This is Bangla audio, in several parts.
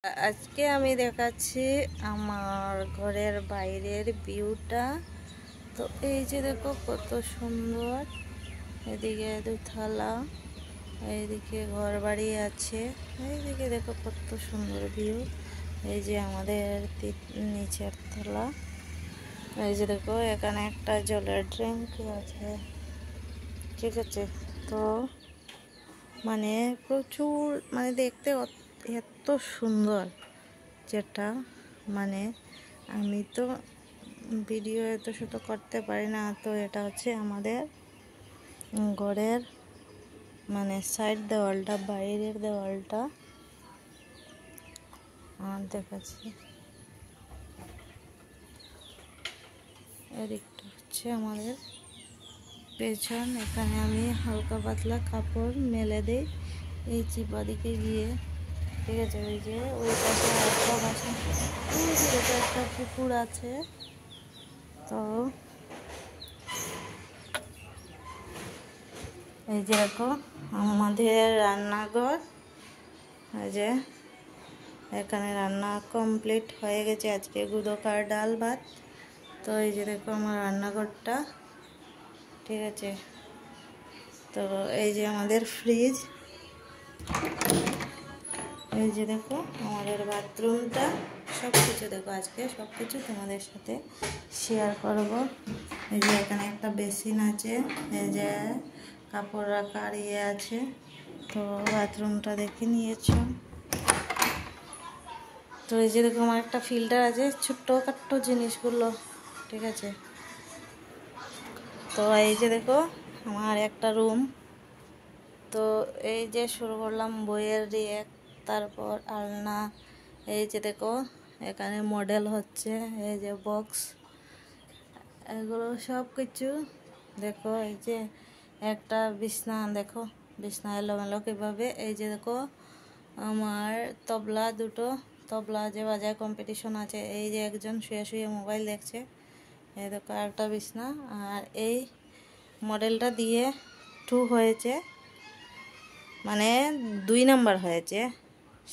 আজকে আমি দেখাচ্ছি আমার ঘরের বাইরের ভিউটা। তো এই যে দেখো কত সুন্দর, এদিকে দুতলা, এইদিকে ঘর বাড়ি আছে, এইদিকে দেখো কত সুন্দর ভিউ। এই যে আমাদের নিচের তলা, এই যে দেখো এখানে একটা জলের ট্যাঙ্ক আছে, ঠিক আছে। তো মানে প্রচুর, মানে দেখতে এত সুন্দর, যেটা মানে আমি তো ভিডিও এত শুধু করতে পারি না। তো এটা হচ্ছে আমাদের ঘরের মানে সাইড দেওয়ালটা, বাইরের দেওয়ালটা দেখাচ্ছি। এদিকটা হচ্ছে আমাদের পেছন, এখানে আমি হালকা পাতলা কাপড় মেলে দিই এই চিপা দিকে গিয়ে, ঠিক আছে। ওই যে ওই পাশে একটা বাসা, একটা পুকুর আছে। তো এই যে দেখো আমাদের রান্নাঘর, এই যে এখানে রান্না কমপ্লিট হয়ে গেছে আজকে গুদোকার ডাল ভাত। তো এই যে দেখো আমার রান্নাঘরটা, ঠিক আছে। তো এই যে আমাদের ফ্রিজ, এই যে দেখো আমাদের বাথরুমটা, সব কিছু দেখো আজকে সব কিছু তোমাদের সাথে শেয়ার করব। এই যে এখানে একটা বেসিন আছে, এই যে কাপড় রাখার ইয়ে আছে। তো বাথরুমটা দেখে নিয়েছো। তো এই যে দেখো আমার একটা ফিল্টার আছে, ছোট্টখাট্টো জিনিসগুলো, ঠিক আছে। তো এই যে দেখো আমার একটা রুম। তো এই যে শুরু করলাম বইয়ের রেক, তারপর আলনা, এই যে দেখো এখানে মডেল হচ্ছে, এই যে বক্স, এগুলো সব কিছু দেখো। এই যে একটা বিছনা, দেখো বিছনা এলোমেলো কীভাবে। এই যে দেখো আমার তবলা, দুটো তবলা যে বাজায় কম্পিটিশন আছে। এই যে একজন শুয়ে শুয়ে মোবাইল দেখছে, এই দেখো একটা বিছনা। আর এই মডেলটা দিয়ে 2 হয়েছে, মানে 2 নাম্বার হয়েছে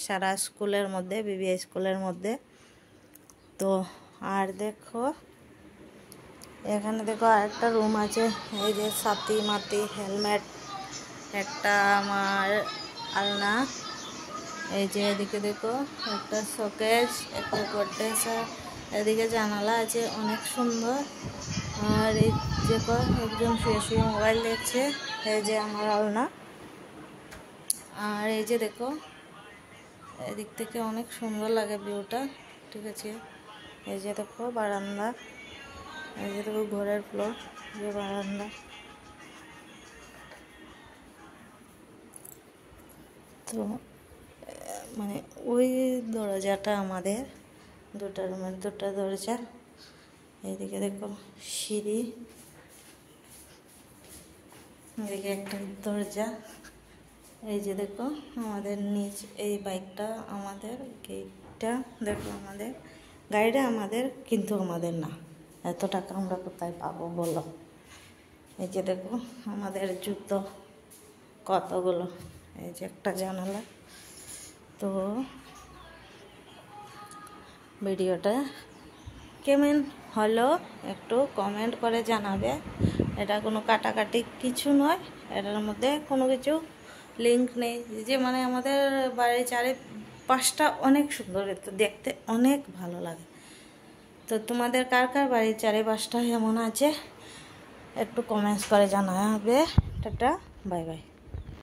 সারা স্কুলের মধ্যে, বিবিএ স্কুলের মধ্যে। তো আর দেখো এখানে দেখো আরেকটা রুম আছে, এই যে ছাতি মাতি হেলমেট, একটা আমার আলনা, এই যে এদিকে দেখো একটা শোকেস, একটা গোদরেজ, এদিকে জানালা আছে অনেক সুন্দর। আর এই দেখো একজন শুয়ে শুয়ে মোবাইল দেখছে, এই যে আমার আলনা। আর এই যে দেখো এদিক থেকে অনেক সুন্দর লাগে ভিউটা, ঠিক আছে। এই যে দেখো বারান্দা, এই যে দেখো ঘরের ফ্লোর, যে বারান্দা। তো মানে ওই দরজাটা আমাদের, দুটা রুমের দুটা দরজা। এইদিকে দেখো সিঁড়ি, এদিকে একটা দরজা। এই যে দেখো আমাদের নিচ, এই বাইকটা আমাদের, গেটটা দেখো আমাদের, গাড়িটা আমাদের কিন্তু আমাদের না। এত টাকা আমরা কোথায় পাবো বলো। এই যে দেখো আমাদের জুতো কতগুলো, এই যে একটা জানালা। তো ভিডিওটা কেমন হলো একটু কমেন্ট করে জানাবে। এটা কোনো কাটাকাটি কিছু নয়, এটার মধ্যে কোনো কিছু লিঙ্ক নেই। যে মানে আমাদের বাড়ির চারিপাশটা অনেক সুন্দর, দেখতে অনেক ভালো লাগে। তো তোমাদের কার কার বাড়ির চারিপাশটা এমন আছে একটু কমেন্টস করে জানাবে। Tata, bye bye.